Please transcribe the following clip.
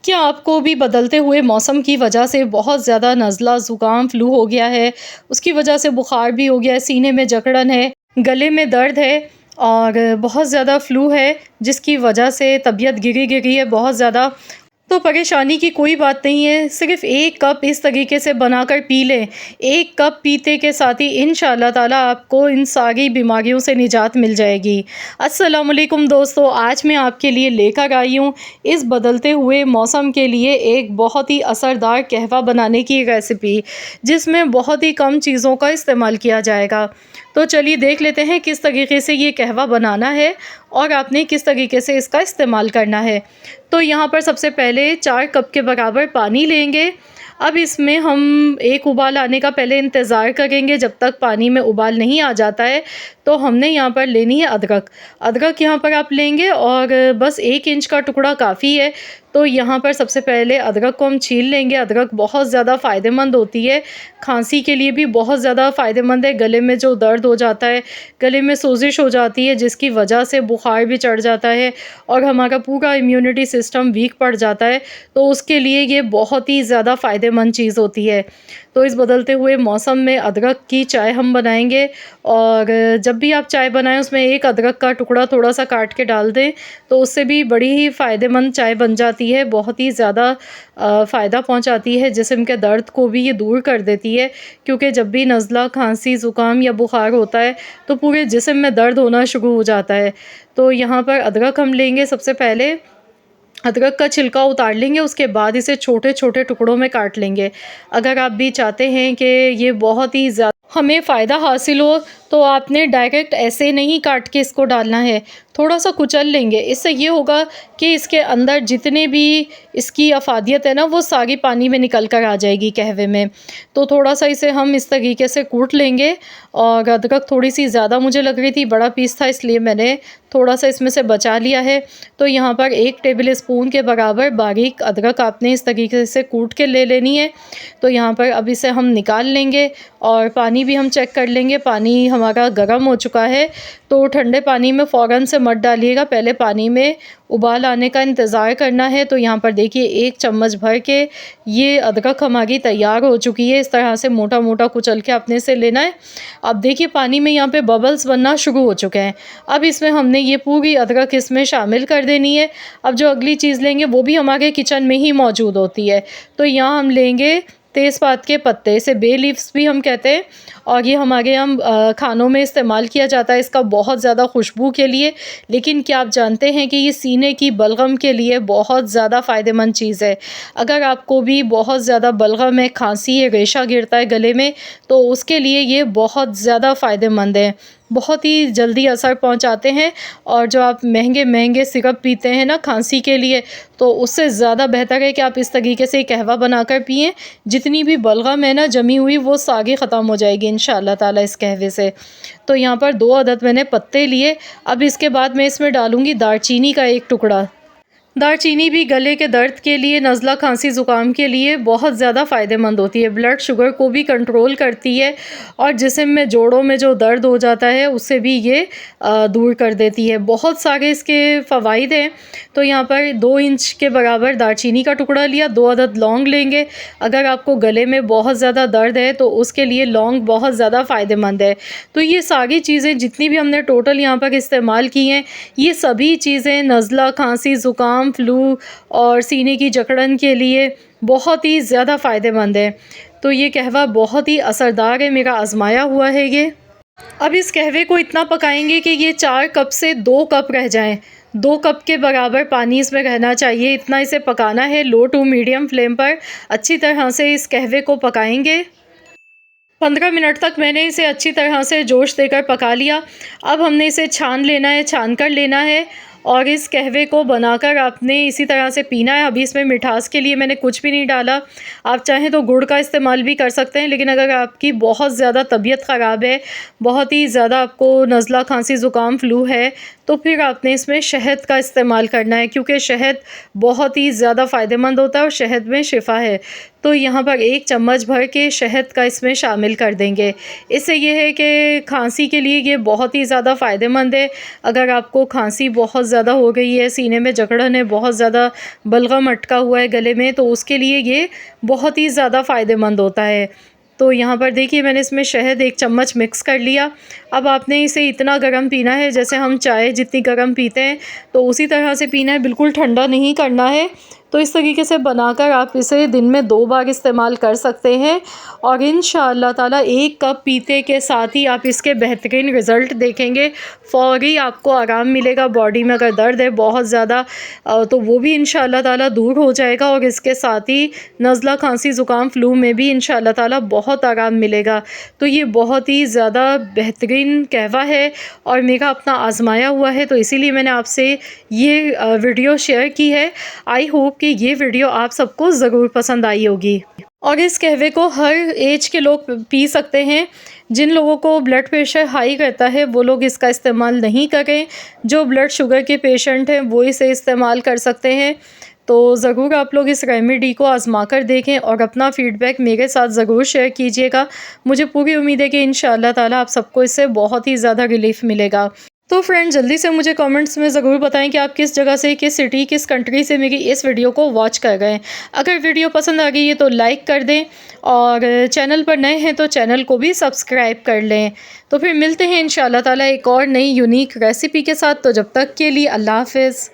क्या आपको भी बदलते हुए मौसम की वजह से बहुत ज़्यादा नज़ला, ज़ुकाम, फ्लू हो गया है? उसकी वजह से बुखार भी हो गया है, सीने में जकड़न है, गले में दर्द है और बहुत ज़्यादा फ्लू है, जिसकी वजह से तबीयत गिरी-गिरी है बहुत ज़्यादा। तो परेशानी की कोई बात नहीं है, सिर्फ़ 1 कप इस तरीके से बनाकर पी लें। 1 कप पीते के साथ ही इंशाअल्लाह ताला आपको इन सारी बीमारियों से निजात मिल जाएगी। अस्सलाम वालेकुम दोस्तों, आज मैं आपके लिए लेकर आई हूँ इस बदलते हुए मौसम के लिए एक बहुत ही असरदार कहवा बनाने की रेसिपी, जिसमें बहुत ही कम चीज़ों का इस्तेमाल किया जाएगा। तो चलिए देख लेते हैं किस तरीके से ये कहवा बनाना है और आपने किस तरीके से इसका इस्तेमाल करना है। तो यहाँ पर सबसे पहले 4 कप के बराबर पानी लेंगे। अब इसमें हम एक उबाल आने का पहले इंतज़ार करेंगे, जब तक पानी में उबाल नहीं आ जाता है। तो हमने यहाँ पर लेनी है अदरक। अदरक यहाँ पर आप लेंगे और बस 1 इंच का टुकड़ा काफ़ी है। तो यहाँ पर सबसे पहले अदरक को हम छील लेंगे। अदरक बहुत ज़्यादा फ़ायदेमंद होती है, खांसी के लिए भी बहुत ज़्यादा फ़ायदेमंद है। गले में जो दर्द हो जाता है, गले में सोजिश हो जाती है, जिसकी वजह से बुखार भी चढ़ जाता है और हमारा पूरा इम्यूनिटी सिस्टम वीक पड़ जाता है, तो उसके लिए ये बहुत ही ज़्यादा फ़ायदेमंद चीज़ होती है। तो इस बदलते हुए मौसम में अदरक की चाय हम बनाएँगे और जब भी आप चाय बनाएँ उसमें एक अदरक का टुकड़ा थोड़ा-सा काट के डाल दें, तो उससे भी बड़ी ही फ़ायदेमंद चाय बन जाती है। बहुत ही ज़्यादा फ़ायदा पहुँचाती है, जिस्म के दर्द को भी ये दूर कर देती है, क्योंकि जब भी नज़ला, खाँसी, ज़ुकाम या बुखार होता है, तो पूरे जिस्म में दर्द होना शुरू हो जाता है। तो यहाँ पर अदरक हम लेंगे, सबसे पहले अदरक का छिलका उतार लेंगे, उसके बाद इसे छोटे-छोटे टुकड़ों में काट लेंगे। अगर आप भी चाहते हैं कि ये बहुत ही हमें फ़ायदा हासिल हो, तो आपने डायरेक्ट ऐसे नहीं काट के इसको डालना है, थोड़ा-सा कुचल लेंगे। इससे ये होगा कि इसके अंदर जितने भी इसकी अफ़ादियत है ना, वो सारी पानी में निकल कर आ जाएगी कहवे में। तो थोड़ा-सा इसे हम इस तरीके से कूट लेंगे और अदरक थोड़ी-सी ज़्यादा मुझे लग रही थी, बड़ा पीस था, इसलिए मैंने थोड़ा-सा इसमें से बचा लिया है। तो यहाँ पर 1 टेबल स्पून के बराबर बारीक अदरक आपने इस तरीके से कूट के ले लेनी है। तो यहाँ पर अब इसे हम निकाल लेंगे और पानी भी हम चेक कर लेंगे, पानी हमारा गर्म हो चुका है। तो ठंडे पानी में फ़ौरन से मत डालिएगा, पहले पानी में उबाल आने का इंतज़ार करना है। तो यहाँ पर देखिए 1 चम्मच भर के ये अदरक हमारी तैयार हो चुकी है। इस तरह से मोटा-मोटा कुचल के आपने इसे लेना है। अब देखिए पानी में यहाँ पे बबल्स बनना शुरू हो चुके हैं। अब इसमें हमने ये पूरी अदरक इसमें शामिल कर देनी है। अब जो अगली चीज़ लेंगे वो भी हमारे किचन में ही मौजूद होती है। तो यहाँ हम लेंगे तेज़पात के पत्ते, इसे बे लीव्स भी हम कहते हैं और ये हमारे यहाँ खानों में इस्तेमाल किया जाता है इसका बहुत ज़्यादा खुशबू के लिए। लेकिन क्या आप जानते हैं कि ये सीने की बलगम के लिए बहुत ज़्यादा फ़ायदेमंद चीज़ है। अगर आपको भी बहुत ज़्यादा बलगम है, खांसी है, रेशा गिरता है गले में, तो उसके लिए ये बहुत ज़्यादा फ़ायदेमंद है। बहुत ही जल्दी असर पहुंचाते हैं और जो आप महंगे-महंगे सिरप पीते हैं ना खांसी के लिए, तो उससे ज़्यादा बेहतर है कि आप इस तरीके से कहवा बनाकर पिएँ। जितनी भी बलगम है ना जमी हुई, वो सारी ख़त्म हो जाएगी इंशाअल्लाह ताला इस कहवे से। तो यहाँ पर 2 अदद मैंने पत्ते लिए। अब इसके बाद मैं इसमें डालूँगी दालचीनी का 1 टुकड़ा। दालचीनी भी गले के दर्द के लिए, नज़ला, खांसी, ज़ुकाम के लिए बहुत ज़्यादा फ़ायदेमंद होती है। ब्लड शुगर को भी कंट्रोल करती है और जिस्म में जोड़ों में जो दर्द हो जाता है उससे भी ये दूर कर देती है। बहुत सारे इसके फ़वाइद हैं। तो यहाँ पर 2 इंच के बराबर दालचीनी का टुकड़ा लिया, 2 अदद लौंग लेंगे। अगर आपको गले में बहुत ज़्यादा दर्द है तो उसके लिए लौंग बहुत ज़्यादा फ़ायदेमंद है। तो ये सारी चीज़ें जितनी भी हमने टोटल यहाँ पर इस्तेमाल की हैं, ये सभी चीज़ें नज़ला, खांसी, ज़ुकाम, फ्लू और सीने की जकड़न के लिए बहुत ही ज़्यादा फ़ायदेमंद है। तो ये कहवा बहुत ही असरदार है, मेरा आज़माया हुआ है ये। अब इस कहवे को इतना पकाएंगे कि ये 4 कप से 2 कप रह जाएं। 2 कप के बराबर पानी इसमें रहना चाहिए, इतना इसे पकाना है। लो टू मीडियम फ्लेम पर अच्छी तरह से इस कहवे को पकाएंगे। 15 मिनट तक मैंने इसे अच्छी तरह से जोश देकर पका लिया। अब हमने इसे छान लेना है, छान कर लेना है और इस कहवे को बनाकर आपने इसी तरह से पीना है। अभी इसमें मिठास के लिए मैंने कुछ भी नहीं डाला। आप चाहें तो गुड़ का इस्तेमाल भी कर सकते हैं, लेकिन अगर आपकी बहुत ज़्यादा तबीयत ख़राब है, बहुत ही ज़्यादा आपको नज़ला, खांसी, ज़ुकाम, फ्लू है, तो फिर आपने इसमें शहद का इस्तेमाल करना है, क्योंकि शहद बहुत ही ज़्यादा फ़ायदेमंद होता है और शहद में शिफा है। तो यहाँ पर 1 चम्मच भर के शहद का इसमें शामिल कर देंगे। इससे ये है कि खांसी के लिए ये बहुत ही ज़्यादा फ़ायदेमंद है। अगर आपको खांसी बहुत ज़्यादा हो गई है, सीने में जकड़न है, बहुत ज़्यादा बलगम अटका हुआ है गले में, तो उसके लिए ये बहुत ही ज़्यादा फ़ायदेमंद होता है। तो यहाँ पर देखिए मैंने इसमें शहद 1 चम्मच मिक्स कर लिया। अब आपने इसे इतना गर्म पीना है जैसे हम चाय जितनी गर्म पीते हैं, तो उसी तरह से पीना है, बिल्कुल ठंडा नहीं करना है। तो इस तरीके से बनाकर आप इसे दिन में 2 बार इस्तेमाल कर सकते हैं और इंशाअल्लाह ताला 1 कप पीते के साथ ही आप इसके बेहतरीन रिज़ल्ट देखेंगे। फ़ौरी आपको आराम मिलेगा। बॉडी में अगर दर्द है बहुत ज़्यादा तो वो भी इंशाअल्लाह ताला दूर हो जाएगा और इसके साथ ही नज़ला, खांसी, ज़ुकाम, फ़्लू में भी इंशाअल्लाह ताला बहुत आराम मिलेगा। तो ये बहुत ही ज़्यादा बेहतरीन कहवा है और मेरा अपना आज़माया हुआ है, तो इसीलिए मैंने आपसे ये वीडियो शेयर की है। आई होप कि ये वीडियो आप सबको ज़रूर पसंद आई होगी। और इस कहवे को हर एज के लोग पी सकते हैं। जिन लोगों को ब्लड प्रेशर हाई रहता है वो लोग इसका इस्तेमाल नहीं करें। जो ब्लड शुगर के पेशेंट हैं वो इसे इस्तेमाल कर सकते हैं। तो ज़रूर आप लोग इस रेमेडी को आज़मा कर देखें और अपना फ़ीडबैक मेरे साथ ज़रूर शेयर कीजिएगा। मुझे पूरी उम्मीद है कि इंशाअल्लाह ताला आप सबको इससे बहुत ही ज़्यादा रिलीफ़ मिलेगा। तो फ्रेंड जल्दी से मुझे कमेंट्स में ज़रूर बताएं कि आप किस जगह से, किस सिटी, किस कंट्री से मेरी इस वीडियो को वॉच कर रहे हैं। अगर वीडियो पसंद आ गई है तो लाइक कर दें और चैनल पर नए हैं तो चैनल को भी सब्सक्राइब कर लें। तो फिर मिलते हैं इंशाअल्लाह ताला एक और नई यूनिक रेसिपी के साथ। तो जब तक के लिए अल्लाह हाफ़िज़।